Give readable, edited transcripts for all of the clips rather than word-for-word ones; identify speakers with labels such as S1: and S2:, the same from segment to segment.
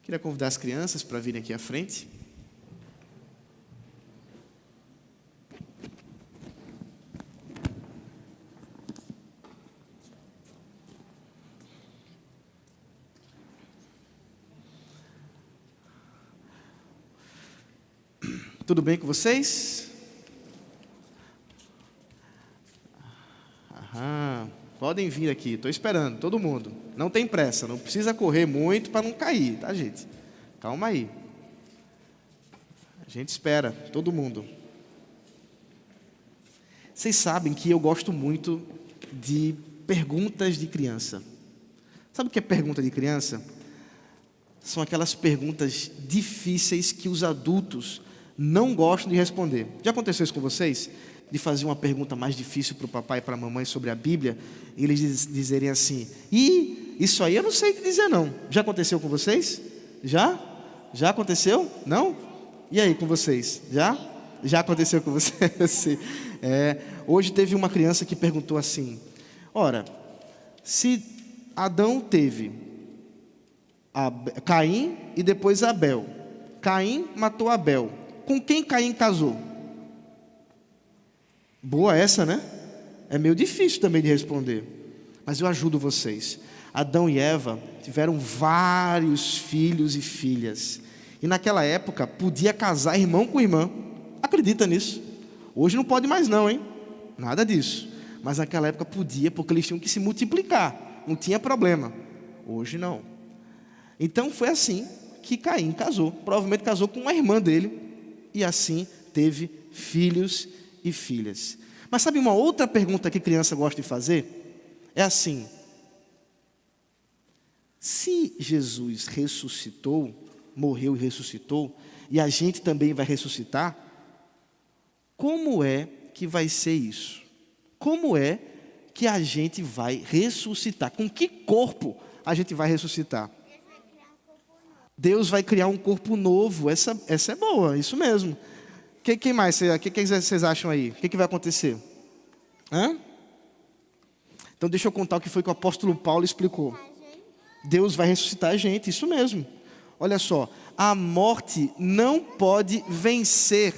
S1: Queria convidar as crianças para virem aqui à frente. Tudo bem com vocês? Aham, podem vir aqui, estou esperando, todo mundo. Não tem pressa, não precisa correr muito para não cair, tá, gente? Calma aí. A gente espera, todo mundo. Vocês sabem que eu gosto muito de perguntas de criança. Sabe o que é pergunta de criança? São aquelas perguntas difíceis que os adultos não gostam de responder. Já aconteceu isso com vocês? De fazer uma pergunta mais difícil para o papai e para a mamãe sobre a Bíblia, e eles dizerem assim: isso aí eu não sei o que dizer não. Já aconteceu com vocês? Já? Já aconteceu? Não? E aí com vocês? Já? Já aconteceu com vocês? Hoje teve uma criança que perguntou assim: ora, se Adão teve Caim e depois Abel, Caim matou Abel, com quem Caim casou? Boa essa, né? É meio difícil também de responder, mas eu ajudo vocês. Adão e Eva tiveram vários filhos e filhas, e naquela época podia casar irmão com irmã. Acredita nisso? Hoje não pode mais não, hein? Nada disso. Mas naquela época podia, porque eles tinham que se multiplicar, não tinha problema. Hoje não. Então foi assim que Caim casou. Provavelmente casou com uma irmã dele, e assim teve filhos e filhas. Mas sabe uma outra pergunta que criança gosta de fazer? É assim: se Jesus ressuscitou, morreu e ressuscitou, e a gente também vai ressuscitar, como é que vai ser isso? Como é que a gente vai ressuscitar? Com que corpo a gente vai ressuscitar? Deus vai criar um corpo novo. Essa é boa, isso mesmo. Quem mais? O que vocês acham aí? O que vai acontecer? Então deixa eu contar o que foi que o apóstolo Paulo explicou. Deus vai ressuscitar a gente, isso mesmo. Olha só, a morte não pode vencer.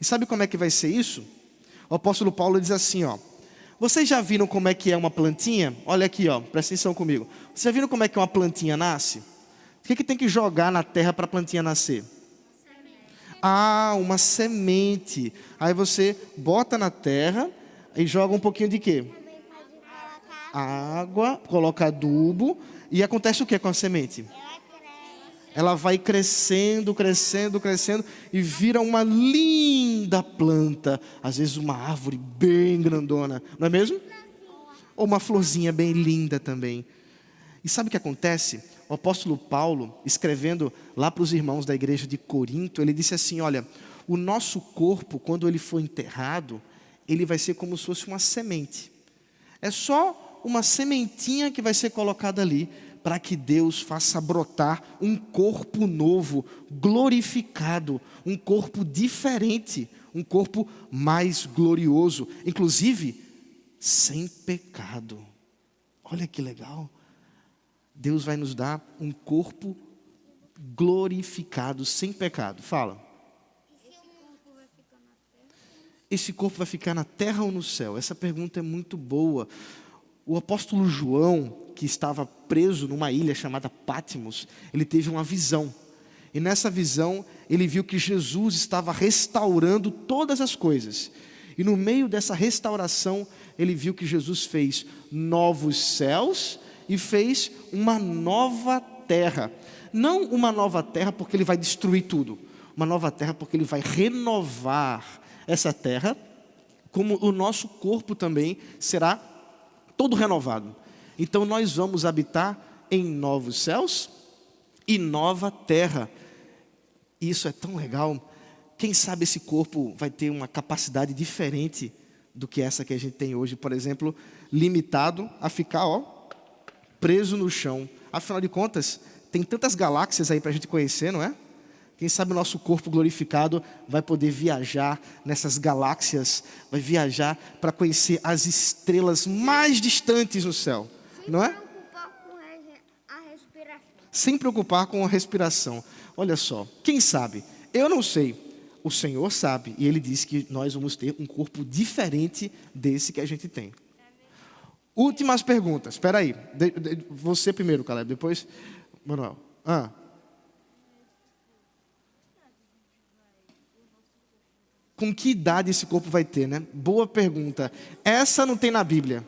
S1: E sabe como é que vai ser isso? O apóstolo Paulo diz assim, ó: vocês já viram como é que é uma plantinha? Olha aqui, ó, presta atenção comigo. Vocês já viram como é que uma plantinha nasce? O que tem que jogar na terra para a plantinha nascer? Uma semente. Aí você bota na terra e joga um pouquinho de quê? Água, coloca adubo, e acontece o que com a semente? Ela vai crescendo, crescendo, crescendo, e vira uma linda planta. Às vezes uma árvore bem grandona, não é mesmo? Ou uma florzinha bem linda também. E sabe o que acontece? O apóstolo Paulo, escrevendo lá para os irmãos da igreja de Corinto, ele disse assim: olha, o nosso corpo, quando ele for enterrado, ele vai ser como se fosse uma semente. É só uma sementinha que vai ser colocada ali, para que Deus faça brotar um corpo novo, glorificado, um corpo diferente, um corpo mais glorioso, inclusive sem pecado. Olha que legal. Deus vai nos dar um corpo glorificado, sem pecado. Fala. Esse corpo vai ficar na terra ou no céu? Essa pergunta é muito boa. O apóstolo João, que estava preso numa ilha chamada Patmos, ele teve uma visão. E nessa visão, ele viu que Jesus estava restaurando todas as coisas. E no meio dessa restauração, ele viu que Jesus fez novos céus e fez uma nova terra. Não uma nova terra porque ele vai destruir tudo. Uma nova terra porque ele vai renovar essa terra, como o nosso corpo também será todo renovado. Então nós vamos habitar em novos céus e nova terra. Isso é tão legal. Quem sabe esse corpo vai ter uma capacidade diferente do que essa que a gente tem hoje. Por exemplo, limitado a ficar, preso no chão. Afinal de contas, tem tantas galáxias aí para a gente conhecer, não é? Quem sabe o nosso corpo glorificado vai poder viajar nessas galáxias, vai viajar para conhecer as estrelas mais distantes no céu, não é? sem preocupar com a respiração. Olha só, quem sabe? Eu não sei, o Senhor sabe, e Ele disse que nós vamos ter um corpo diferente desse que a gente tem. Últimas perguntas, espera aí, você primeiro, Caleb, depois Manuel. Com que idade esse corpo vai ter, né? Boa pergunta. Essa não tem na Bíblia.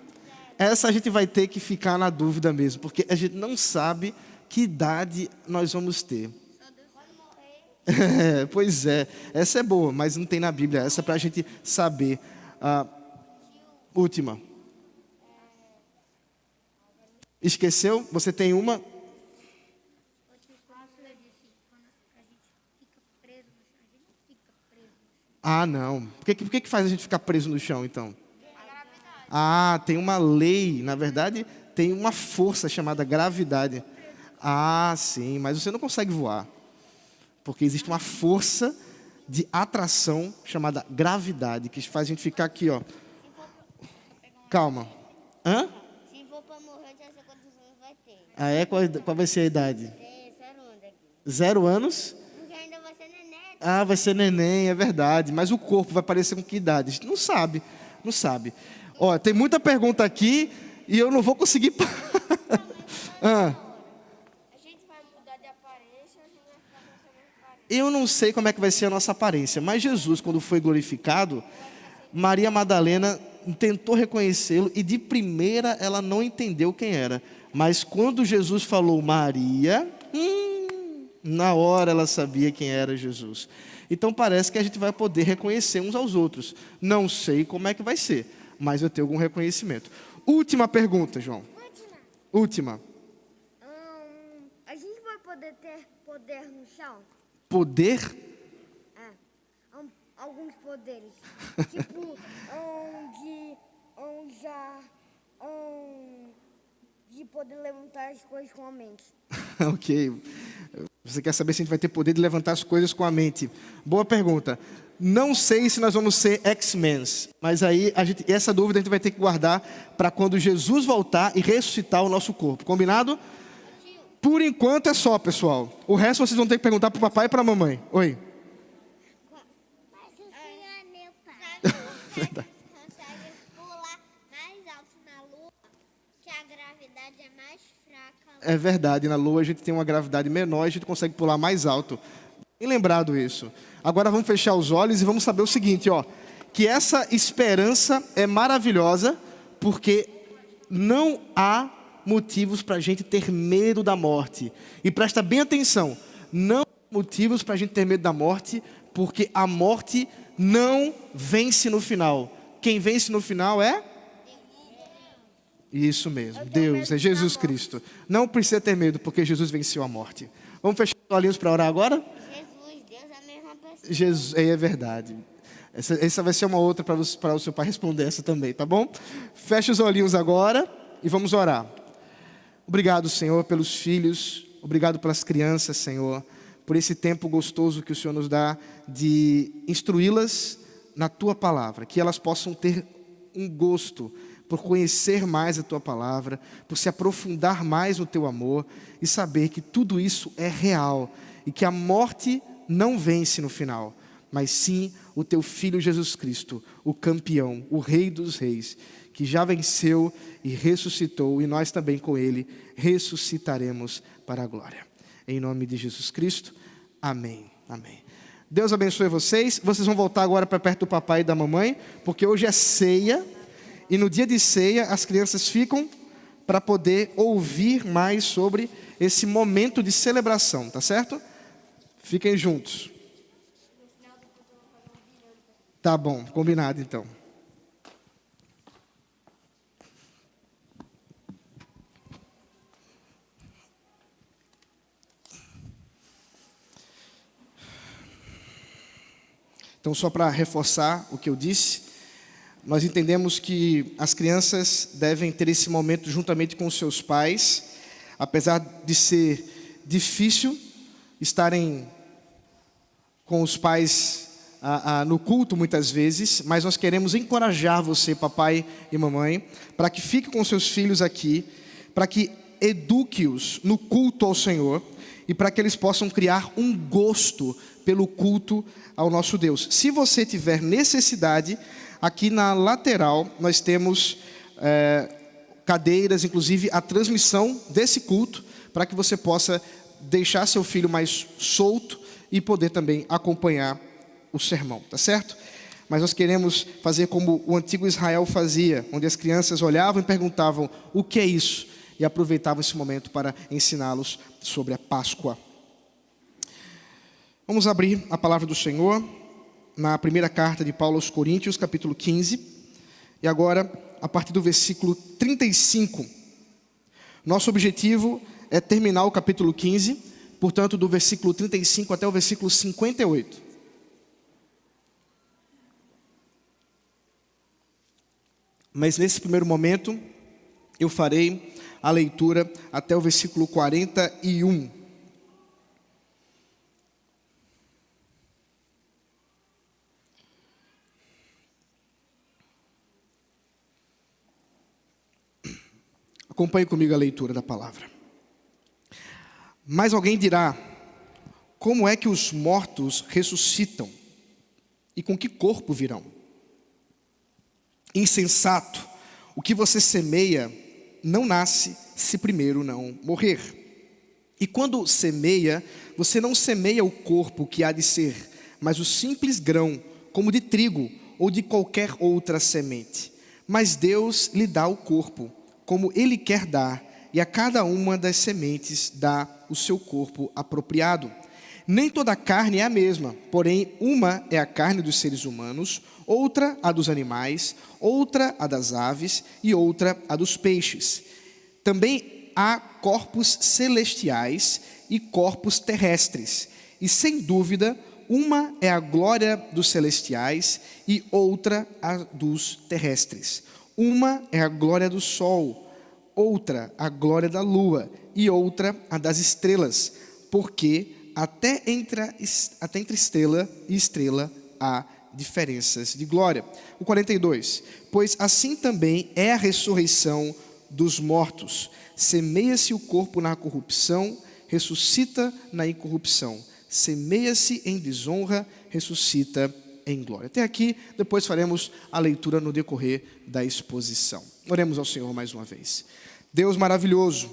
S1: Essa a gente vai ter que ficar na dúvida mesmo, porque a gente não sabe que idade nós vamos ter. Pois é, essa é boa, mas não tem na Bíblia. Essa é para a gente saber. Última. Esqueceu? Você tem uma? Ah, não. Por que faz a gente ficar preso no chão, então? Ah, tem uma lei. Na verdade, tem uma força chamada gravidade. Ah, sim, mas você não consegue voar. Porque existe uma força de atração chamada gravidade, que faz a gente ficar aqui, ó. Calma.
S2: Se for para morrer, já sei quantos anos vai ter.
S1: Ah, é? Qual vai ser a idade?
S2: Tem 0 anos aqui.
S1: 0 anos?
S2: Porque ainda vai ser neném.
S1: Ah, vai ser neném, é verdade. Mas o corpo vai parecer com que idade? A gente não sabe. Não sabe. Ó, tem muita pergunta aqui e eu não vou conseguir.
S2: A gente vai mudar de aparência, a gente vai ficar com essa mesma aparência.
S1: Eu não sei como é que vai ser a nossa aparência, mas Jesus, quando foi glorificado, Maria Madalena tentou reconhecê-lo e de primeira ela não entendeu quem era. Mas quando Jesus falou Maria, na hora ela sabia quem era Jesus. Então parece que a gente vai poder reconhecer uns aos outros. Não sei como é que vai ser, mas eu tenho algum reconhecimento. Última pergunta, João. Última.
S2: A gente vai poder ter poder no chão?
S1: Poder?
S2: Alguns poderes. Tipo, de poder levantar as coisas com a mente.
S1: Ok. Você quer saber se a gente vai ter poder de levantar as coisas com a mente? Boa pergunta. Não sei se nós vamos ser X-Men, mas aí essa dúvida a gente vai ter que guardar para quando Jesus voltar e ressuscitar o nosso corpo. Combinado? Por enquanto é só, pessoal. O resto vocês vão ter que perguntar para o papai e para a mamãe. Oi.
S2: Mas o senhor é meu pai. Consegue pular mais alto na lua, que a gravidade é mais fraca.
S1: É verdade, na Lua a gente tem uma gravidade menor e a gente consegue pular mais alto. Bem lembrado isso. Agora vamos fechar os olhos e vamos saber o seguinte, ó, que essa esperança é maravilhosa porque não há motivos para a gente ter medo da morte. E presta bem atenção, não há motivos para a gente ter medo da morte, porque a morte não vence no final. Quem vence no final é? Isso mesmo, Deus, é Jesus Cristo. Não precisa ter medo, porque Jesus venceu a morte. Vamos fechar os olhinhos para orar agora?
S2: Jesus, Deus é a mesma pessoa.
S1: Jesus, é verdade. Essa vai ser uma outra para o seu pai responder essa também, tá bom? Fecha os olhinhos agora e vamos orar. Obrigado, Senhor, pelos filhos. Obrigado pelas crianças, Senhor. Por esse tempo gostoso que o Senhor nos dá de instruí-las na Tua Palavra. Que elas possam ter um gosto por conhecer mais a Tua Palavra, por se aprofundar mais no Teu amor e saber que tudo isso é real e que a morte não vence no final, mas sim o Teu Filho Jesus Cristo, o campeão, o Rei dos Reis, que já venceu e ressuscitou, e nós também com Ele ressuscitaremos para a glória. Em nome de Jesus Cristo, amém, amém. Deus abençoe vocês. Vocês vão voltar agora para perto do papai e da mamãe, porque hoje é ceia, e no dia de ceia as crianças ficam para poder ouvir mais sobre esse momento de celebração, tá certo? Fiquem juntos. Tá bom, combinado então. Então, só para reforçar o que eu disse, nós entendemos que as crianças devem ter esse momento juntamente com os seus pais, apesar de ser difícil estarem com os pais no culto muitas vezes, mas nós queremos encorajar você, papai e mamãe, para que fique com seus filhos aqui, para que eduque-os no culto ao Senhor e para que eles possam criar um gosto pelo culto ao nosso Deus. Se você tiver necessidade, aqui na lateral nós temos cadeiras, inclusive a transmissão desse culto, para que você possa deixar seu filho mais solto e poder também acompanhar o sermão, tá certo? Mas nós queremos fazer como o antigo Israel fazia, onde as crianças olhavam e perguntavam: o que é isso? E aproveitavam esse momento para ensiná-los sobre a Páscoa. Vamos abrir a palavra do Senhor na primeira carta de Paulo aos Coríntios, capítulo 15. E agora, a partir do versículo 35. Nosso objetivo é terminar o capítulo 15, portanto, do versículo 35 até o versículo 58. Mas nesse primeiro momento, eu farei a leitura até o versículo 41. Acompanhe comigo a leitura da palavra. Mas alguém dirá: como é que os mortos ressuscitam? E com que corpo virão? Insensato, o que você semeia não nasce se primeiro não morrer. E quando semeia, você não semeia o corpo que há de ser, mas o simples grão, como de trigo ou de qualquer outra semente. Mas Deus lhe dá o corpo, como Ele quer dar, e a cada uma das sementes dá o seu corpo apropriado. Nem toda a carne é a mesma, porém uma é a carne dos seres humanos, outra a dos animais, outra a das aves e outra a dos peixes. Também há corpos celestiais e corpos terrestres, e sem dúvida, uma é a glória dos celestiais e outra a dos terrestres. Uma é a glória do sol, outra a glória da lua e outra a das estrelas, porque até entre estrela e estrela há diferenças de glória. O 42. Pois assim também é a ressurreição dos mortos. Semeia-se o corpo na corrupção, ressuscita na incorrupção. Semeia-se em desonra, ressuscita em glória. Até aqui, depois faremos a leitura no decorrer da exposição. Oremos ao Senhor mais uma vez. Deus maravilhoso,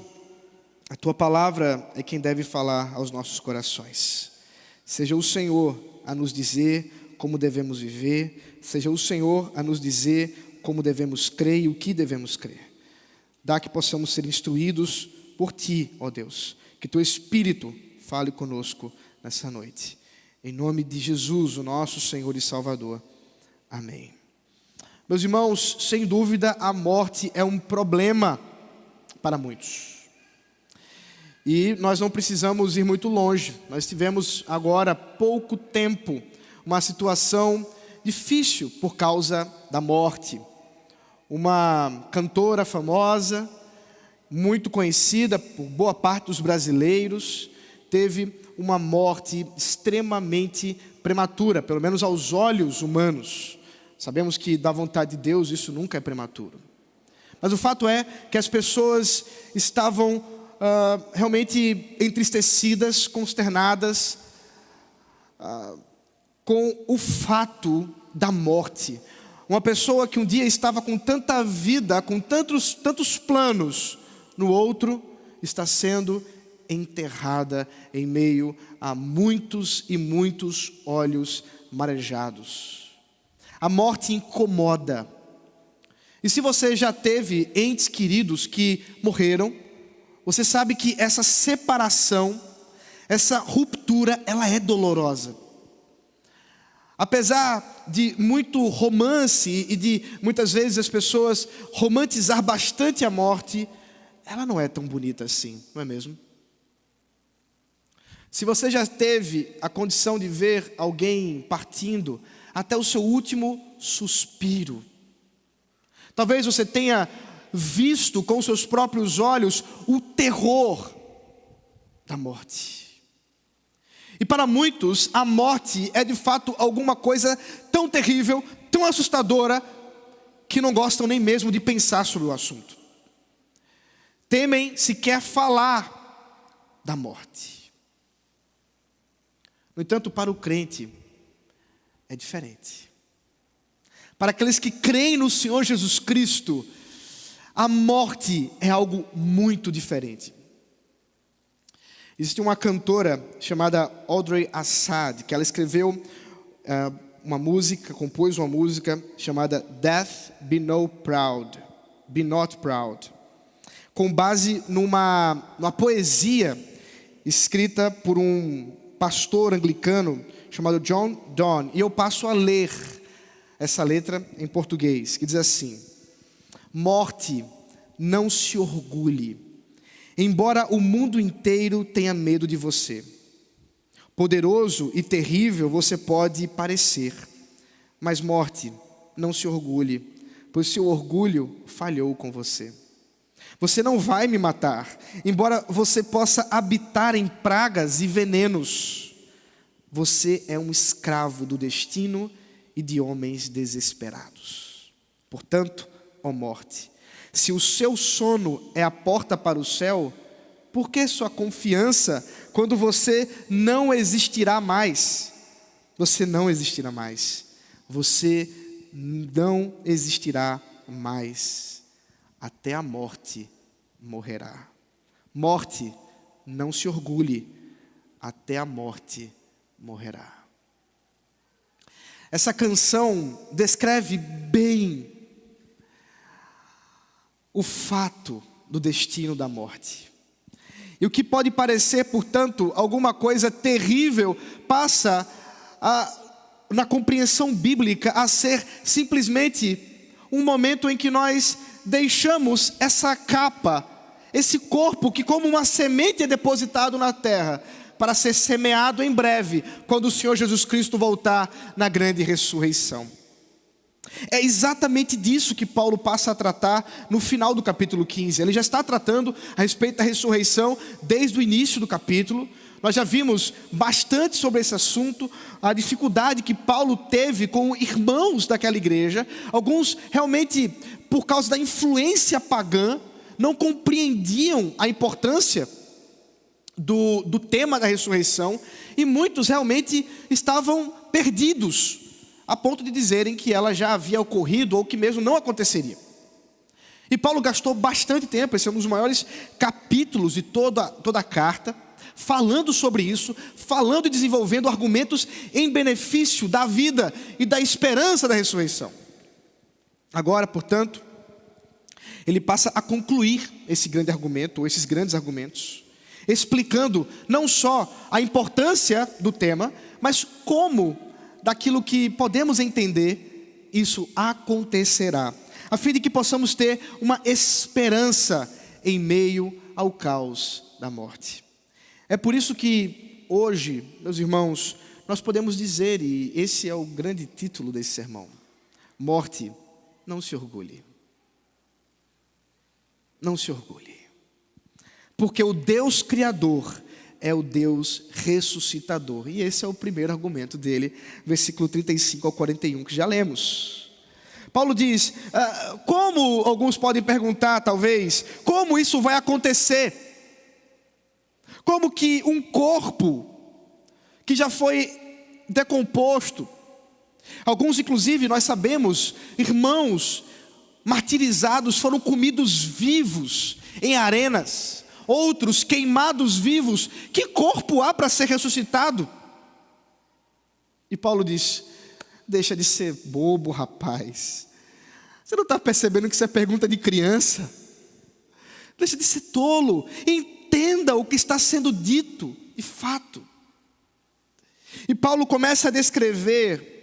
S1: a Tua palavra é quem deve falar aos nossos corações. Seja o Senhor a nos dizer como devemos viver, seja o Senhor a nos dizer como devemos crer e o que devemos crer. Dá que possamos ser instruídos por Ti, ó Deus, que Teu Espírito fale conosco nessa noite. Em nome de Jesus, o nosso Senhor e Salvador. Amém. Meus irmãos, sem dúvida a morte é um problema para muitos. E nós não precisamos ir muito longe. Nós tivemos agora há pouco tempo uma situação difícil por causa da morte. Uma cantora famosa, muito conhecida por boa parte dos brasileiros, teve uma morte extremamente prematura, pelo menos aos olhos humanos. Sabemos que da vontade de Deus isso nunca é prematuro. Mas o fato é que as pessoas estavam realmente entristecidas, consternadas com o fato da morte. Uma pessoa que um dia estava com tanta vida, com tantos planos, no outro está sendo enterrada em meio a muitos e muitos olhos marejados. A morte incomoda. E se você já teve entes queridos que morreram, você sabe que essa separação, essa ruptura, ela é dolorosa. Apesar de muito romance e de muitas vezes as pessoas romantizar bastante a morte, ela não é tão bonita assim, não é mesmo? Se você já teve a condição de ver alguém partindo até o seu último suspiro, talvez você tenha visto com seus próprios olhos o terror da morte. E para muitos, a morte é de fato alguma coisa tão terrível, tão assustadora, que não gostam nem mesmo de pensar sobre o assunto. temem sequer falar da morte. No entanto, para o crente é diferente. Para aqueles que creem no Senhor Jesus Cristo, a morte é algo muito diferente. Existe uma cantora chamada Audrey Assad, que ela escreveu compôs uma música chamada Death Be Not Proud, com base numa poesia escrita por um pastor anglicano chamado John Donne. E eu passo a ler essa letra em português, que diz assim: morte, não se orgulhe, embora o mundo inteiro tenha medo de você. Poderoso e terrível você pode parecer, mas morte, não se orgulhe, pois seu orgulho falhou com você. Você não vai me matar, embora você possa habitar em pragas e venenos. Você é um escravo do destino e de homens desesperados. Portanto, ó morte, se o seu sono é a porta para o céu, por que sua confiança quando você não existirá mais? Você não existirá mais. Você não existirá mais. Até a morte morrerá. Morte, não se orgulhe. Até a morte morrerá. Essa canção descreve bem o fato do destino da morte. E o que pode parecer, portanto, alguma coisa terrível, passa na compreensão bíblica a ser simplesmente um momento em que nós deixamos essa capa, esse corpo que como uma semente é depositado na terra, para ser semeado em breve, quando o Senhor Jesus Cristo voltar na grande ressurreição. É exatamente disso que Paulo passa a tratar no final do capítulo 15. Ele já está tratando a respeito da ressurreição desde o início do capítulo. Nós já vimos bastante sobre esse assunto, a dificuldade que Paulo teve com irmãos daquela igreja. Alguns realmente, por causa da influência pagã, não compreendiam a importância do tema da ressurreição, e muitos realmente estavam perdidos, a ponto de dizerem que ela já havia ocorrido ou que mesmo não aconteceria. E Paulo gastou bastante tempo, esse é um dos maiores capítulos de toda a carta, falando sobre isso, falando e desenvolvendo argumentos em benefício da vida e da esperança da ressurreição. Agora, portanto, ele passa a concluir esse grande argumento, ou esses grandes argumentos, explicando não só a importância do tema, mas como, daquilo que podemos entender, isso acontecerá, a fim de que possamos ter uma esperança em meio ao caos da morte. É por isso que hoje, meus irmãos, nós podemos dizer, e esse é o grande título desse sermão: morte, não se orgulhe. Não se orgulhe. Porque o Deus Criador é o Deus ressuscitador. E esse é o primeiro argumento dele, versículo 35 ao 41, que já lemos. Paulo diz, como alguns podem perguntar talvez, como isso vai acontecer? Como que um corpo que já foi decomposto, alguns inclusive nós sabemos, irmãos martirizados foram comidos vivos em arenas, outros queimados vivos, que corpo há para ser ressuscitado? E Paulo diz, deixa de ser bobo, rapaz, você não está percebendo que isso é pergunta de criança? Deixa de ser tolo, entenda o que está sendo dito, de fato. E Paulo começa a descrever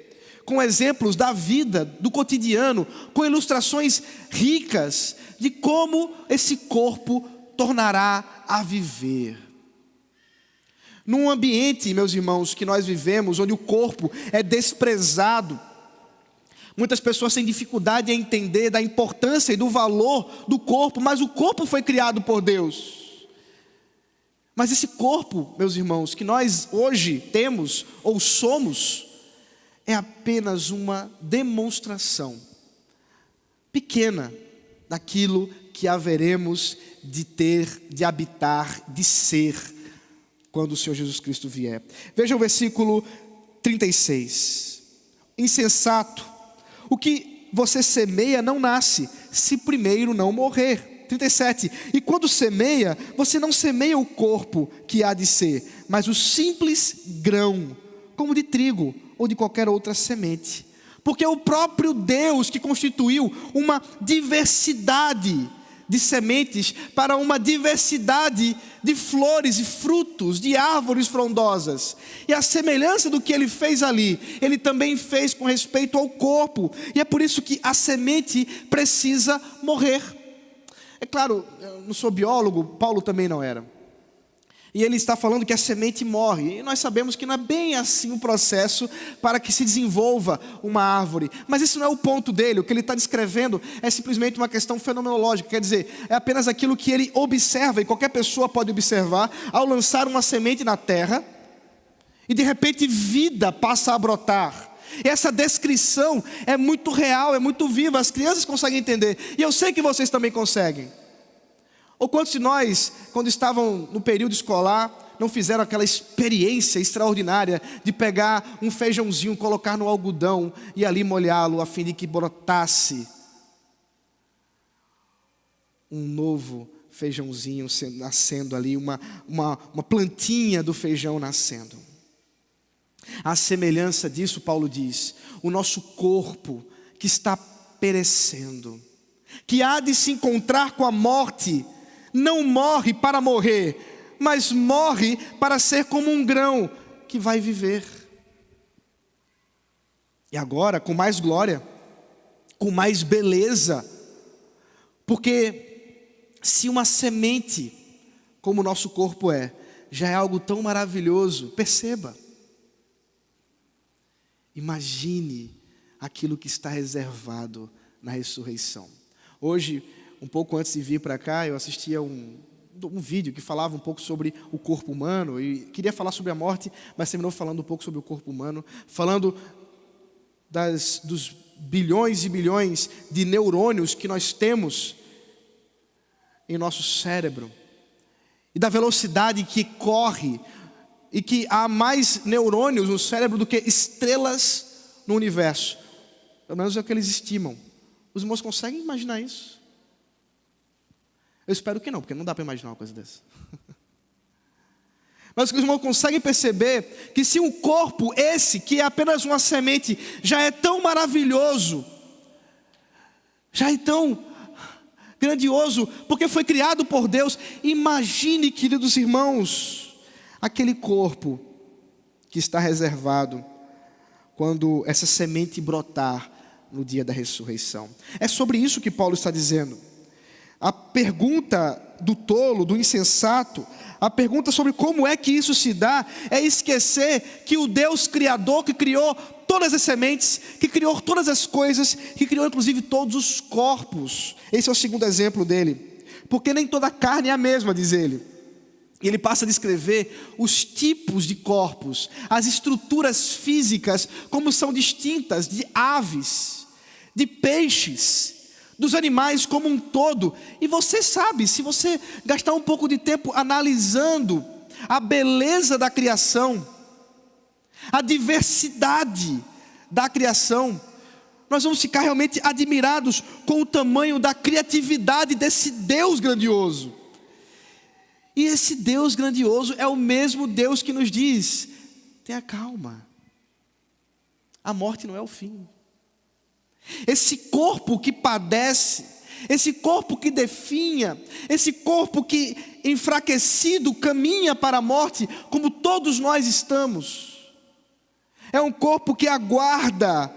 S1: com exemplos da vida, do cotidiano, com ilustrações ricas de como esse corpo tornará a viver. Num ambiente, meus irmãos, que nós vivemos, onde o corpo é desprezado, muitas pessoas têm dificuldade em entender da importância e do valor do corpo, mas o corpo foi criado por Deus. Mas esse corpo, meus irmãos, que nós hoje temos ou somos, é apenas uma demonstração pequena daquilo que haveremos de ter, de habitar, de ser, quando o Senhor Jesus Cristo vier. Veja o versículo 36. Insensato, o que você semeia não nasce, se primeiro não morrer. 37. E quando semeia, você não semeia o corpo que há de ser, mas o simples grão, como de trigo ou de qualquer outra semente. Porque é o próprio Deus que constituiu uma diversidade de sementes para uma diversidade de flores e frutos, de árvores frondosas. E a semelhança do que ele fez ali, ele também fez com respeito ao corpo. E é por isso que a semente precisa morrer. É claro, eu não sou biólogo, Paulo também não era. E ele está falando que a semente morre. E nós sabemos que não é bem assim o processo para que se desenvolva uma árvore. Mas isso não é o ponto dele. O que ele está descrevendo é simplesmente uma questão fenomenológica. Quer dizer, é apenas aquilo que ele observa, e qualquer pessoa pode observar, ao lançar uma semente na terra, e de repente vida passa a brotar. E essa descrição é muito real, é muito viva. As crianças conseguem entender. E eu sei que vocês também conseguem. Ou quantos de nós, quando estavam no período escolar, não fizeram aquela experiência extraordinária de pegar um feijãozinho, colocar no algodão e ali molhá-lo, a fim de que brotasse um novo feijãozinho nascendo ali, uma plantinha do feijão nascendo. A semelhança disso, Paulo diz, o nosso corpo que está perecendo, que há de se encontrar com a morte, não morre para morrer, mas morre para ser como um grão que vai viver. E agora, com mais glória, com mais beleza, porque se uma semente, como o nosso corpo é, já é algo tão maravilhoso, perceba, imagine aquilo que está reservado na ressurreição. Hoje, um pouco antes de vir para cá, eu assistia um vídeo que falava um pouco sobre o corpo humano, e queria falar sobre a morte, mas terminou falando um pouco sobre o corpo humano, falando dos bilhões e bilhões de neurônios que nós temos em nosso cérebro, e da velocidade que corre, e que há mais neurônios no cérebro do que estrelas no universo. Pelo menos é o que eles estimam. Os irmãos conseguem imaginar isso? Eu espero que não, porque não dá para imaginar uma coisa dessa. Mas os irmãos conseguem perceber que se um corpo esse, que é apenas uma semente, já é tão maravilhoso, já é tão grandioso, porque foi criado por Deus, imagine, queridos irmãos, aquele corpo que está reservado quando essa semente brotar no dia da ressurreição. É sobre isso que Paulo está dizendo. A pergunta do tolo, do insensato, a pergunta sobre como é que isso se dá, é esquecer que o Deus Criador, que criou todas as sementes, que criou todas as coisas, que criou inclusive todos os corpos. Esse é o segundo exemplo dele. Porque nem toda carne é a mesma, diz ele. E ele passa a descrever os tipos de corpos, as estruturas físicas, como são distintas de aves, de peixes, dos animais como um todo. E você sabe, se você gastar um pouco de tempo analisando a beleza da criação, a diversidade da criação, nós vamos ficar realmente admirados com o tamanho da criatividade desse Deus grandioso. E esse Deus grandioso é o mesmo Deus que nos diz: tenha calma, a morte não é o fim. Esse corpo que padece, esse corpo que definha, esse corpo que enfraquecido caminha para a morte, como todos nós estamos, é um corpo que aguarda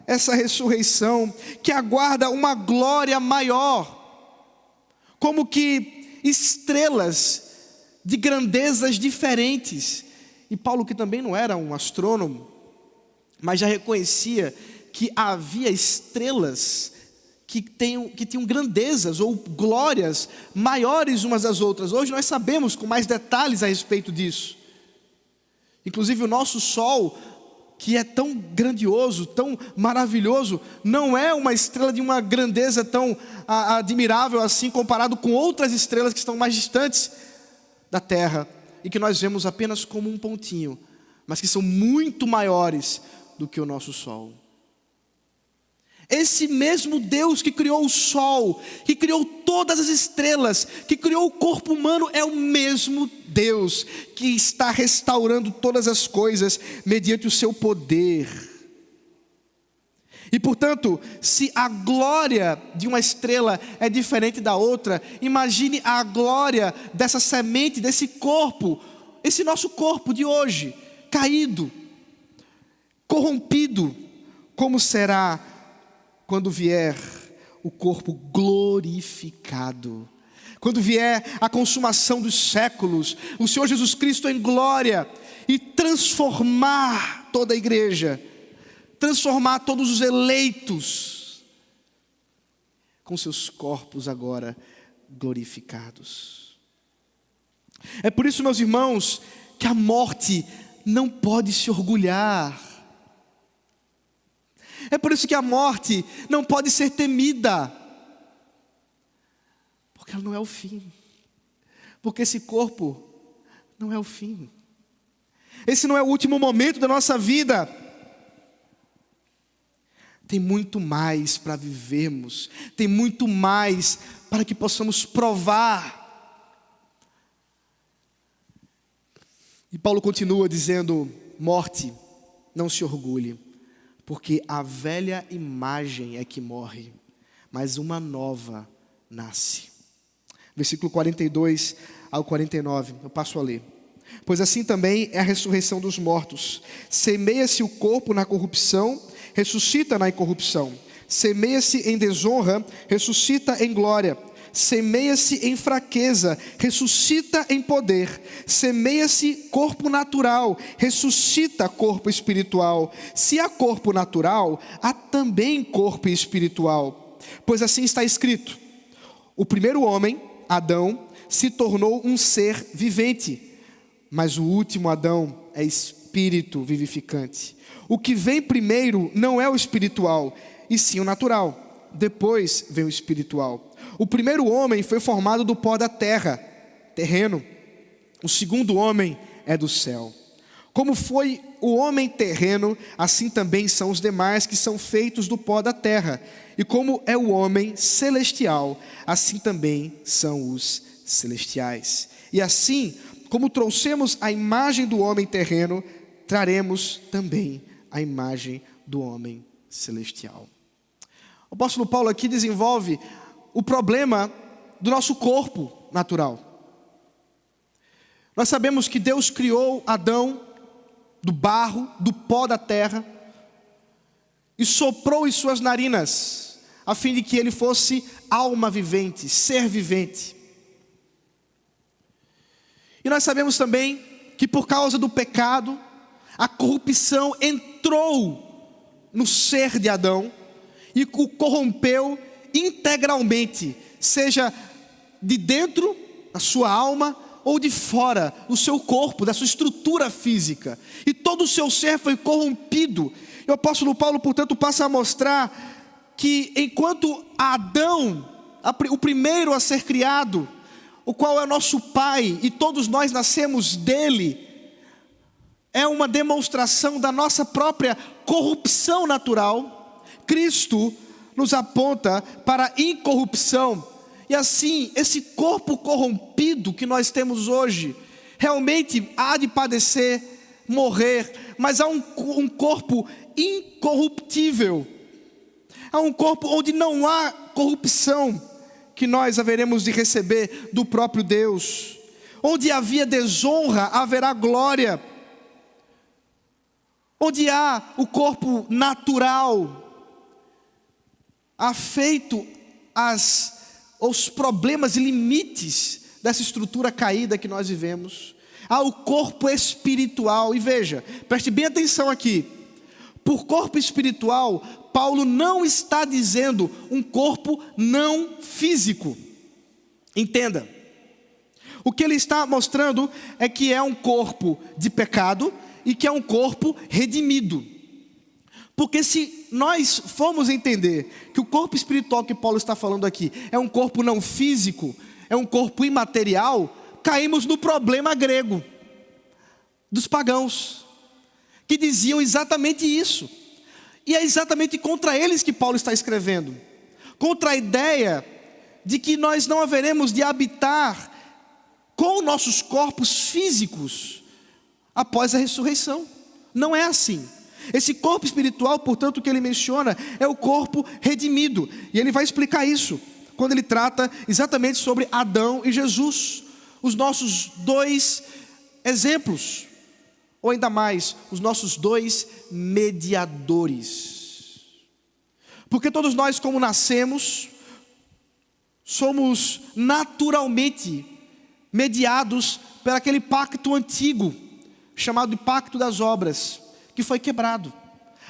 S1: essa ressurreição, que aguarda uma glória maior, como que estrelas de grandezas diferentes. E Paulo, que também não era um astrônomo, mas já reconhecia que havia estrelas que tinham grandezas ou glórias maiores umas das outras. Hoje nós sabemos com mais detalhes a respeito disso. Inclusive o nosso Sol que é tão grandioso, tão maravilhoso, não é uma estrela de uma grandeza tão admirável assim, comparado com outras estrelas que estão mais distantes da Terra, e que nós vemos apenas como um pontinho, mas que são muito maiores do que o nosso Sol. Esse mesmo Deus que criou o Sol, que criou todas as estrelas, que criou o corpo humano, é o mesmo Deus que está restaurando todas as coisas mediante o seu poder. E portanto, se a glória de uma estrela é diferente da outra, imagine a glória dessa semente, desse corpo, esse nosso corpo de hoje, caído, corrompido. Como será quando vier o corpo glorificado? Quando vier a consumação dos séculos, o Senhor Jesus Cristo em glória, e transformar toda a igreja, transformar todos os eleitos, com seus corpos agora glorificados. É por isso, meus irmãos, que a morte não pode se orgulhar. É por isso que a morte não pode ser temida, porque ela não é o fim, porque esse corpo não é o fim, esse não é o último momento da nossa vida. Tem muito mais para vivermos, tem muito mais para que possamos provar. E Paulo continua dizendo: morte, não se orgulhe, porque a velha imagem é que morre, mas uma nova nasce. Versículo 42 ao 49, eu passo a ler. Pois assim também é a ressurreição dos mortos. Semeia-se o corpo na corrupção, ressuscita na incorrupção. Semeia-se em desonra, ressuscita em glória. Semeia-se em fraqueza, ressuscita em poder. Semeia-se corpo natural, ressuscita corpo espiritual. Se há corpo natural, há também corpo espiritual. Pois assim está escrito: o primeiro homem, Adão, se tornou um ser vivente, mas o último Adão é espírito vivificante. O que vem primeiro não é o espiritual, e sim o natural. Depois vem o espiritual. O primeiro homem foi formado do pó da terra, terreno. O segundo homem é do céu. Como foi o homem terreno, assim também são os demais que são feitos do pó da terra. E como é o homem celestial, assim também são os celestiais. E assim, como trouxemos a imagem do homem terreno, traremos também a imagem do homem celestial. O apóstolo Paulo aqui desenvolve o problema do nosso corpo natural. Nós sabemos que Deus criou Adão do barro, do pó da terra, e soprou em suas narinas, a fim de que ele fosse alma vivente, ser vivente. E nós sabemos também que por causa do pecado, a corrupção entrou no ser de Adão e o corrompeu integralmente, seja de dentro da sua alma ou de fora, do seu corpo, da sua estrutura física. E todo o seu ser foi corrompido. E o apóstolo Paulo, portanto, passa a mostrar que enquanto Adão, o primeiro a ser criado, o qual é nosso pai, e todos nós nascemos dele, é uma demonstração da nossa própria corrupção natural, Cristo nos aponta para a incorrupção. E assim, esse corpo corrompido que nós temos hoje, realmente há de padecer, morrer, mas há um corpo incorruptível. Há um corpo onde não há corrupção, que nós haveremos de receber do próprio Deus. Onde havia desonra, haverá glória. Onde há o corpo natural, afeito aos problemas e limites dessa estrutura caída que nós vivemos, há o corpo espiritual. E veja, preste bem atenção aqui. Por corpo espiritual, Paulo não está dizendo um corpo não físico. Entenda, O que ele está mostrando é que é um corpo de pecado e que é um corpo redimido. Porque se nós formos entender que o corpo espiritual que Paulo está falando aqui é um corpo não físico, é um corpo imaterial, caímos no problema grego dos pagãos, que diziam exatamente isso. E é exatamente contra eles que Paulo está escrevendo. Contra a ideia de que nós não haveremos de habitar com nossos corpos físicos após a ressurreição. Não é assim. Esse corpo espiritual, portanto, que ele menciona é o corpo redimido. E ele vai explicar isso quando ele trata exatamente sobre Adão e Jesus, os nossos dois exemplos, ou ainda mais, os nossos dois mediadores. Porque todos nós, como nascemos, somos naturalmente mediados por aquele pacto antigo, chamado de pacto das obras, que foi quebrado.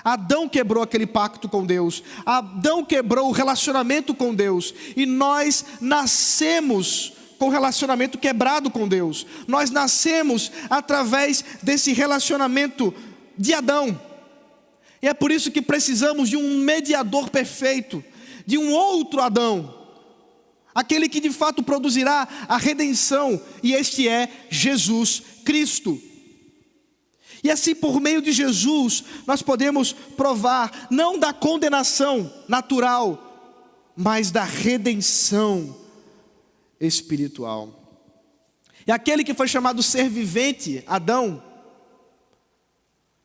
S1: Adão quebrou aquele pacto com Deus, Adão quebrou o relacionamento com Deus, e nós nascemos com relacionamento quebrado com Deus. Nós nascemos através desse relacionamento de Adão, e é por isso que precisamos de um mediador perfeito, de um outro Adão, aquele que de fato produzirá a redenção, e este é Jesus Cristo. E assim, por meio de Jesus, nós podemos provar não da condenação natural, mas da redenção espiritual. E aquele que foi chamado ser vivente, Adão,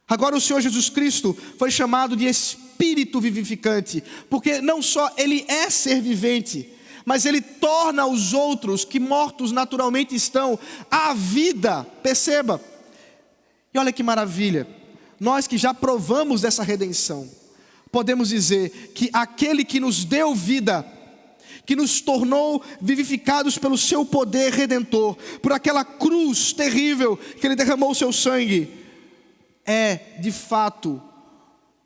S1: agora o Senhor Jesus Cristo foi chamado de Espírito vivificante, porque não só ele é ser vivente, mas ele torna os outros que mortos naturalmente estão à vida. Perceba. E olha que maravilha, nós que já provamos dessa redenção, podemos dizer que aquele que nos deu vida, que nos tornou vivificados pelo seu poder redentor, por aquela cruz terrível que ele derramou o seu sangue, é de fato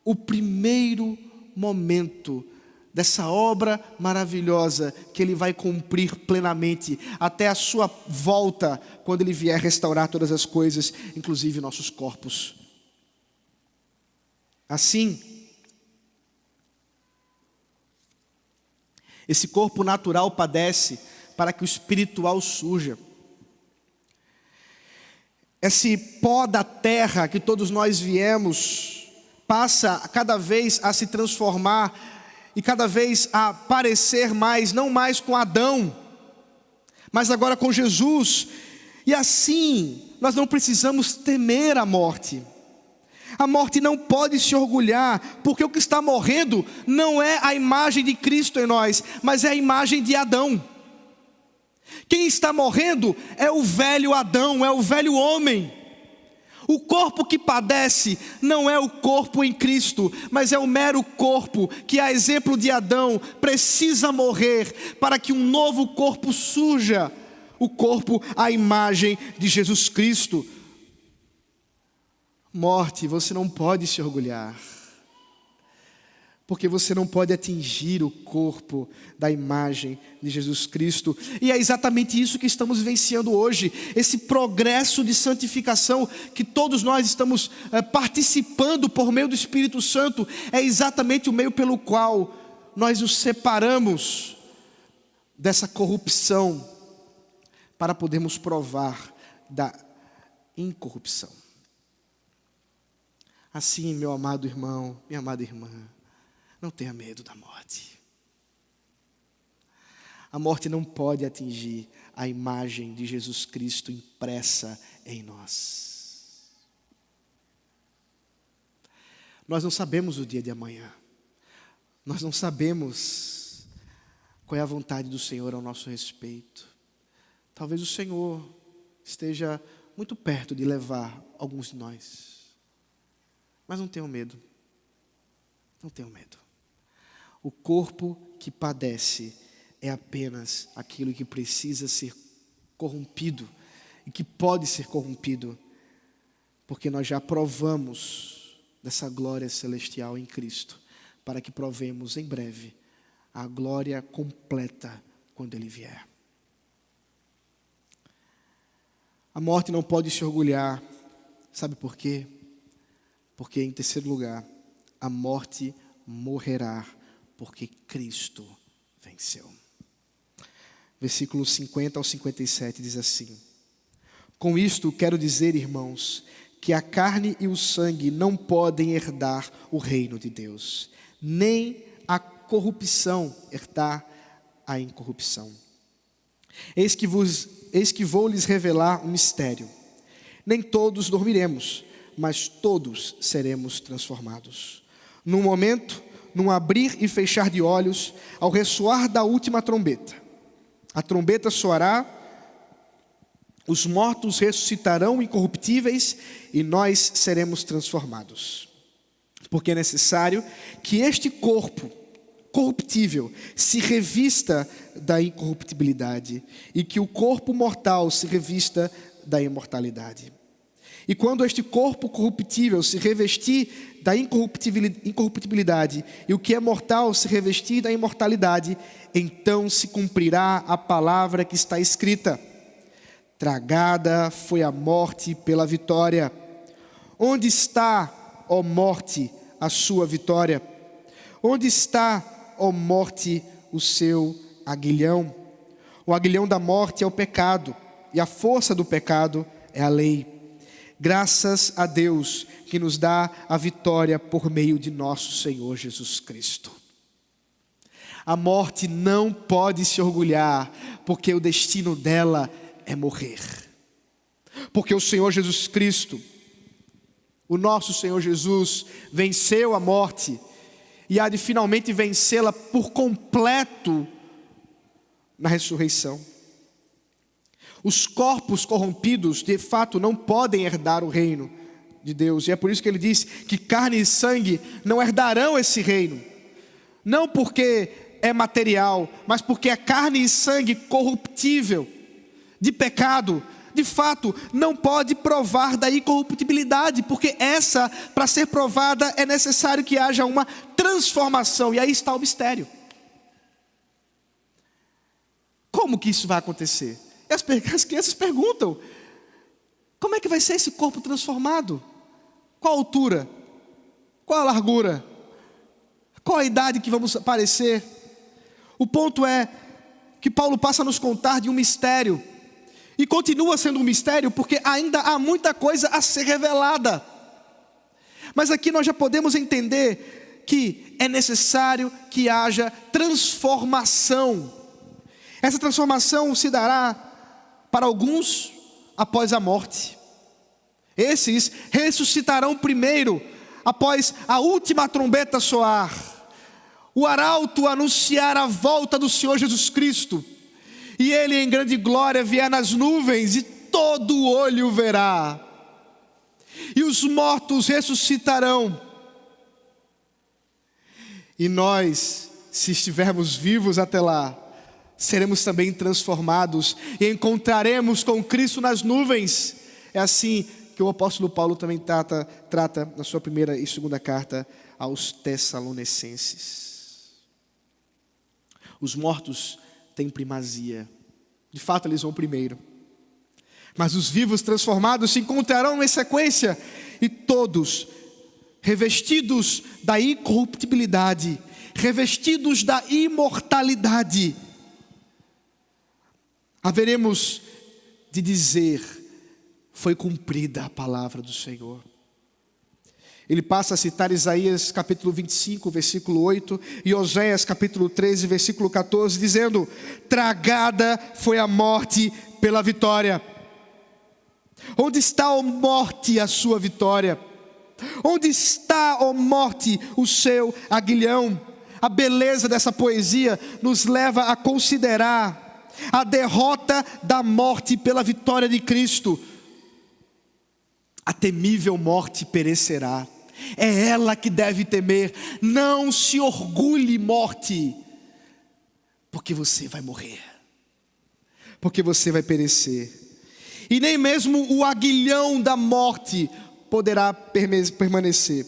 S1: o primeiro momento dessa obra maravilhosa que ele vai cumprir plenamente até a sua volta, quando ele vier restaurar todas as coisas, inclusive nossos corpos. Assim, esse corpo natural padece para que o espiritual surja. Esse pó da terra que todos nós viemos passa cada vez a se transformar e cada vez a parecer mais, não mais com Adão, mas agora com Jesus. E assim, nós não precisamos temer a morte. A morte não pode se orgulhar, porque o que está morrendo não é a imagem de Cristo em nós, mas é a imagem de Adão. Quem está morrendo é o velho Adão, é o velho homem. O corpo que padece não é o corpo em Cristo, mas é o mero corpo que, a exemplo de Adão, precisa morrer para que um novo corpo surja, o corpo à imagem de Jesus Cristo. Morte, você não pode se orgulhar, porque você não pode atingir o corpo da imagem de Jesus Cristo. E é exatamente isso que estamos vivenciando hoje, esse progresso de santificação que todos nós estamos participando por meio do Espírito Santo, é exatamente o meio pelo qual nós nos separamos dessa corrupção, para podermos provar da incorrupção. Assim, meu amado irmão, minha amada irmã, não tenha medo da morte. A morte não pode atingir a imagem de Jesus Cristo impressa em nós. Nós não sabemos o dia de amanhã. Nós não sabemos qual é a vontade do Senhor ao nosso respeito. Talvez o Senhor esteja muito perto de levar alguns de nós. Mas não tenham medo. Não tenham medo. O corpo que padece é apenas aquilo que precisa ser corrompido e que pode ser corrompido, porque nós já provamos dessa glória celestial em Cristo, para que provemos em breve a glória completa quando Ele vier. A morte não pode se orgulhar. Sabe por quê? Porque, em terceiro lugar, a morte morrerá porque Cristo venceu. Versículos 50 ao 57 diz assim: com isto quero dizer, irmãos, que a carne e o sangue não podem herdar o reino de Deus, nem a corrupção herdar a incorrupção. Eis que vou lhes revelar um mistério. Nem todos dormiremos, mas todos seremos transformados. Num momento, num abrir e fechar de olhos, ao ressoar da última trombeta. A trombeta soará, os mortos ressuscitarão incorruptíveis e nós seremos transformados. Porque é necessário que este corpo corruptível se revista da incorruptibilidade e que o corpo mortal se revista da imortalidade. E quando este corpo corruptível se revestir da incorruptibilidade e o que é mortal se revestir da imortalidade, então se cumprirá a palavra que está escrita: tragada foi a morte pela vitória. Onde está, ó morte, a sua vitória? Onde está, ó morte, o seu aguilhão? O aguilhão da morte é o pecado, e a força do pecado é a lei. Graças a Deus que nos dá a vitória por meio de nosso Senhor Jesus Cristo. A morte não pode se orgulhar, porque o destino dela é morrer. Porque o Senhor Jesus Cristo, o nosso Senhor Jesus, venceu a morte e há de finalmente vencê-la por completo na ressurreição. Os corpos corrompidos, de fato, não podem herdar o reino de Deus. E é por isso que ele diz que carne e sangue não herdarão esse reino. Não porque é material, mas porque a carne e sangue corruptível, de pecado, de fato, não pode provar da incorruptibilidade, porque essa, para ser provada, é necessário que haja uma transformação. E aí está o mistério. Como que isso vai acontecer? E as crianças perguntam: como é que vai ser esse corpo transformado? Qual a altura? Qual a largura? Qual a idade que vamos aparecer? O ponto é que Paulo passa a nos contar de um mistério. E continua sendo um mistério porque ainda há muita coisa a ser revelada. Mas aqui nós já podemos entender que é necessário que haja transformação. Essa transformação se dará para alguns após a morte. Esses ressuscitarão primeiro, após a última trombeta soar, o arauto anunciar a volta do Senhor Jesus Cristo, e Ele em grande glória vier nas nuvens, e todo olho o verá, e os mortos ressuscitarão, e nós, se estivermos vivos até lá, seremos também transformados e encontraremos com Cristo nas nuvens. É assim que o apóstolo Paulo também trata na sua primeira e segunda carta aos Tessalonicenses. Os mortos têm primazia. De fato, eles vão primeiro. Mas os vivos transformados se encontrarão em sequência. E todos, revestidos da incorruptibilidade, revestidos da imortalidade, haveremos de dizer: foi cumprida a palavra do Senhor. Ele passa a citar Isaías capítulo 25, versículo 8, e Oséias capítulo 13, versículo 14, dizendo: tragada foi a morte pela vitória. Onde está, ó morte, a sua vitória? Onde está, ó morte, o seu aguilhão? A beleza dessa poesia nos leva a considerar a derrota da morte pela vitória de Cristo. A temível morte perecerá. É ela que deve temer. Não se orgulhe, morte, porque você vai morrer, porque você vai perecer. E nem mesmo o aguilhão da morte poderá permanecer.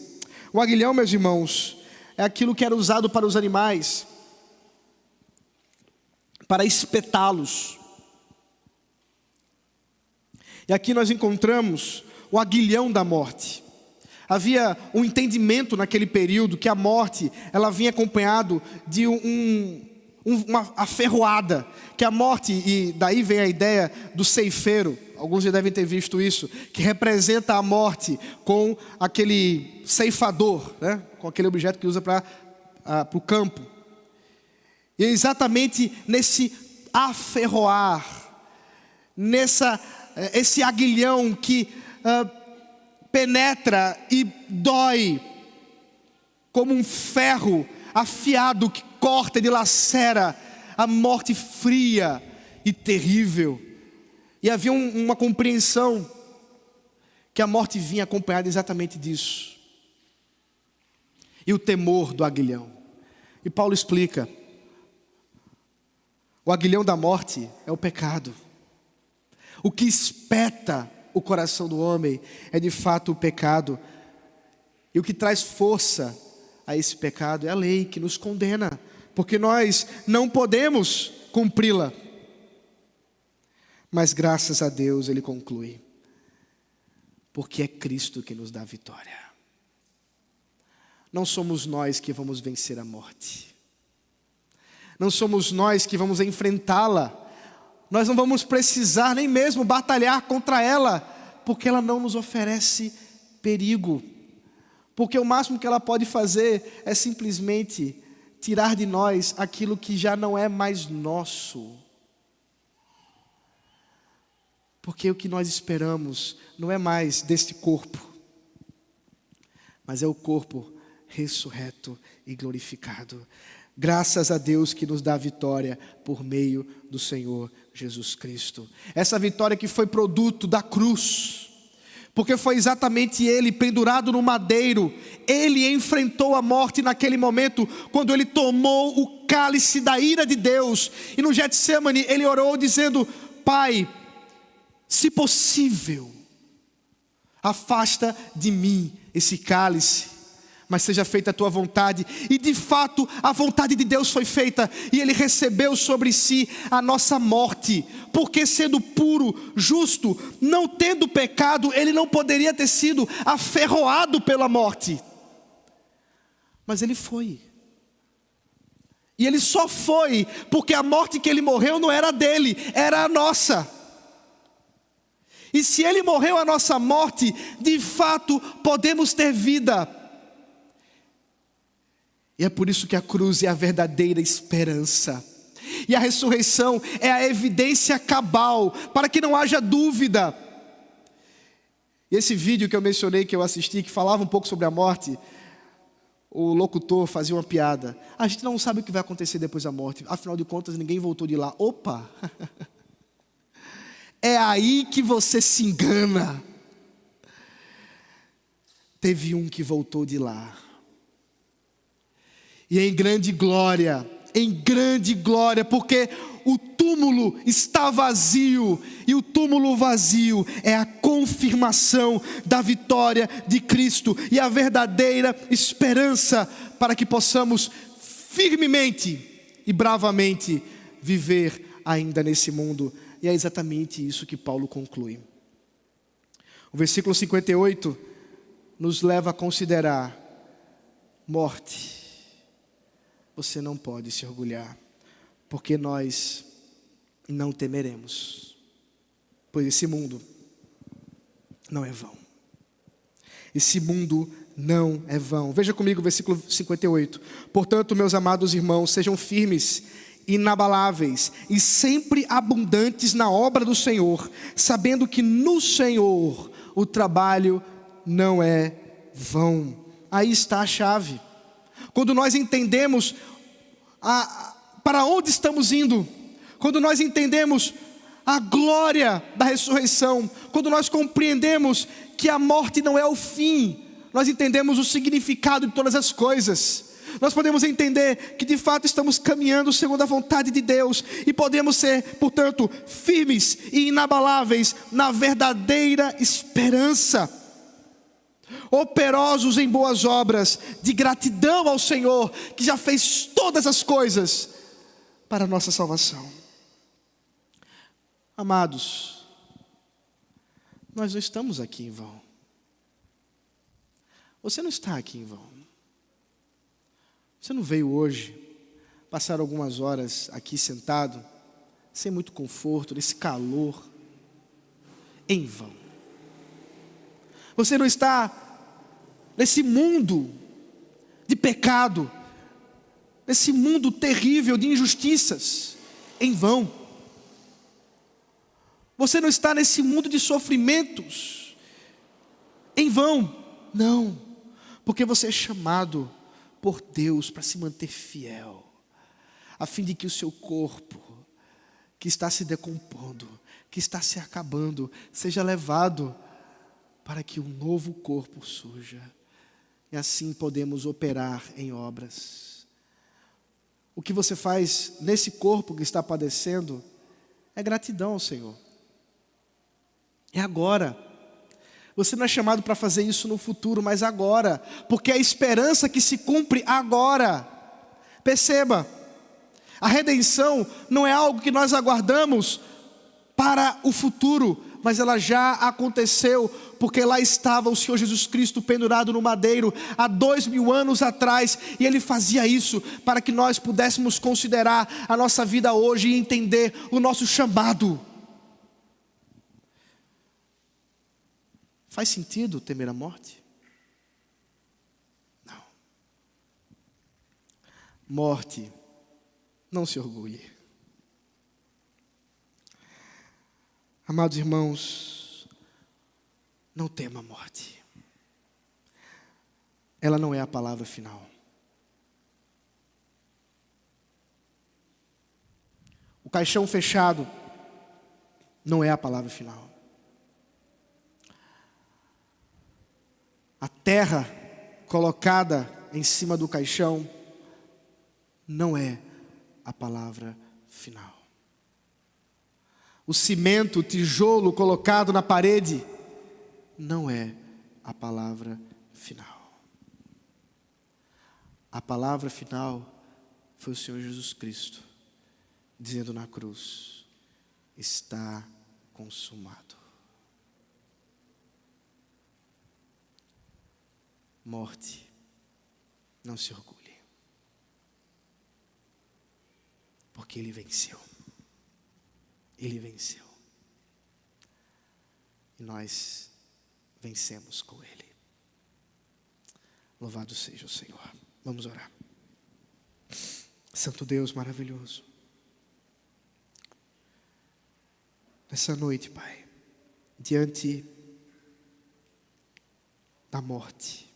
S1: O aguilhão, meus irmãos, é aquilo que era usado para os animais, para espetá-los. E aqui nós encontramos o aguilhão da morte. Havia um entendimento naquele período que a morte, ela vinha acompanhado de uma aferroada, que a morte, e daí vem a ideia do ceifeiro, alguns já devem ter visto isso, que representa a morte com aquele ceifador, né? Com aquele objeto que usa para o campo. E é exatamente nesse aferroar, esse aguilhão que penetra e dói como um ferro afiado que corta e dilacera, a morte fria e terrível. E havia uma compreensão que a morte vinha acompanhada exatamente disso. E o temor do aguilhão. E Paulo explica: o aguilhão da morte é o pecado. O que espeta o coração do homem é de fato o pecado. E o que traz força a esse pecado é a lei que nos condena, porque nós não podemos cumpri-la. Mas graças a Deus, ele conclui: porque é Cristo que nos dá a vitória. Não somos nós que vamos vencer a morte. Não somos nós que vamos enfrentá-la. Nós não vamos precisar nem mesmo batalhar contra ela, porque ela não nos oferece perigo. Porque o máximo que ela pode fazer é simplesmente tirar de nós aquilo que já não é mais nosso. Porque o que nós esperamos não é mais deste corpo, mas é o corpo ressurreto e glorificado. Graças a Deus que nos dá a vitória por meio do Senhor Jesus Cristo. Essa vitória que foi produto da cruz, porque foi exatamente Ele pendurado no madeiro. Ele enfrentou a morte naquele momento, quando Ele tomou o cálice da ira de Deus. E no Getsemane Ele orou dizendo: Pai, se possível, afasta de mim esse cálice, mas seja feita a tua vontade. E de fato a vontade de Deus foi feita, e Ele recebeu sobre si a nossa morte, porque sendo puro, justo, não tendo pecado, Ele não poderia ter sido aferroado pela morte. Mas Ele foi. E Ele só foi porque a morte que Ele morreu não era dele, era a nossa. E se Ele morreu a nossa morte, de fato podemos ter vida. E é por isso que a cruz é a verdadeira esperança. E a ressurreição é a evidência cabal, para que não haja dúvida. E esse vídeo que eu mencionei, que eu assisti, que falava um pouco sobre a morte, o locutor fazia uma piada: a gente não sabe o que vai acontecer depois da morte, afinal de contas ninguém voltou de lá. Opa! É aí que você se engana. Teve um que voltou de lá. E em grande glória, porque o túmulo está vazio, e o túmulo vazio é a confirmação da vitória de Cristo, e a verdadeira esperança para que possamos firmemente e bravamente viver ainda nesse mundo. E é exatamente isso que Paulo conclui. O versículo 58 nos leva a considerar: morte, você não pode se orgulhar, porque nós não temeremos, pois esse mundo não é vão. Esse mundo não é vão. Veja comigo o versículo 58. Portanto, meus amados irmãos, sejam firmes, inabaláveis e sempre abundantes na obra do Senhor, sabendo que no Senhor o trabalho não é vão. Aí está a chave. Quando nós entendemos para onde estamos indo, quando nós entendemos a glória da ressurreição, quando nós compreendemos que a morte não é o fim, nós entendemos o significado de todas as coisas. Nós podemos entender que de fato estamos caminhando segundo a vontade de Deus, e podemos ser, portanto, firmes e inabaláveis na verdadeira esperança, operosos em boas obras, de gratidão ao Senhor, que já fez todas as coisas para a nossa salvação. Amados, nós não estamos aqui em vão. Você não está aqui em vão. Você não veio hoje passar algumas horas aqui sentado, sem muito conforto, nesse calor, em vão. Você não está nesse mundo de pecado, nesse mundo terrível de injustiças, em vão. Você não está nesse mundo de sofrimentos, em vão. Não, porque você é chamado por Deus para se manter fiel, a fim de que o seu corpo, que está se decompondo, que está se acabando, seja levado para que um novo corpo surja. E assim podemos operar em obras. O que você faz nesse corpo que está padecendo é gratidão ao Senhor. É agora. Você não é chamado para fazer isso no futuro, mas agora. Porque é a esperança que se cumpre agora. Perceba, a redenção não é algo que nós aguardamos para o futuro, mas ela já aconteceu, porque lá estava o Senhor Jesus Cristo pendurado no madeiro há 2000 anos atrás, e Ele fazia isso para que nós pudéssemos considerar a nossa vida hoje e entender o nosso chamado. Faz sentido temer a morte? Não. Morte, não se orgulhe. Amados irmãos, não tema a morte. Ela não é a palavra final. O caixão fechado não é a palavra final. A terra colocada em cima do caixão não é a palavra final. O cimento, o tijolo colocado na parede não é a palavra final. A palavra final foi o Senhor Jesus Cristo, dizendo na cruz: está consumado. Morte, não se orgulhe, porque Ele venceu. Ele venceu. E nós vencemos com Ele. Louvado seja o Senhor. Vamos orar. Santo Deus maravilhoso, nessa noite, Pai, diante da morte,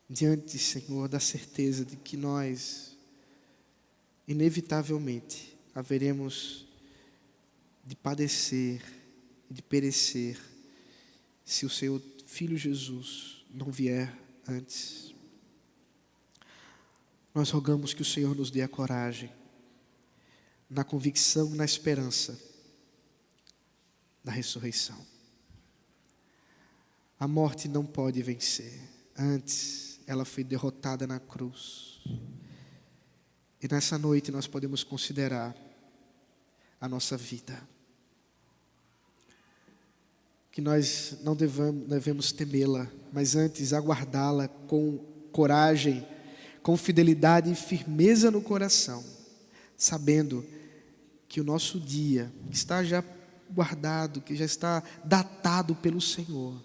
S1: diante, Senhor, da certeza de que nós, inevitavelmente, haveremos de padecer e de perecer, se o Seu Filho Jesus não vier antes. Nós rogamos que o Senhor nos dê a coragem, na convicção e na esperança da ressurreição. A morte não pode vencer, antes ela foi derrotada na cruz. E nessa noite nós podemos considerar a nossa vida, que nós não devemos temê-la, mas antes aguardá-la com coragem, com fidelidade e firmeza no coração, sabendo que o nosso dia está já guardado, que já está datado pelo Senhor,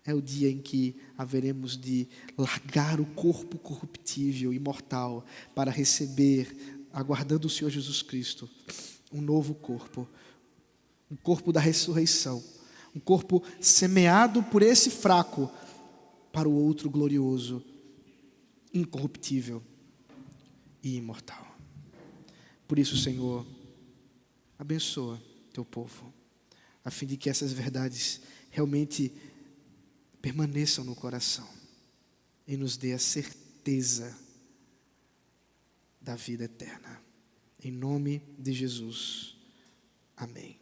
S1: é o dia em que haveremos de largar o corpo corruptível e mortal para receber, aguardando o Senhor Jesus Cristo, um novo corpo, um corpo da ressurreição, um corpo semeado por esse fraco para o outro glorioso, incorruptível e imortal. Por isso, Senhor, abençoa Teu povo, a fim de que essas verdades realmente permaneçam no coração e nos dê a certeza da vida eterna. Em nome de Jesus. Amém.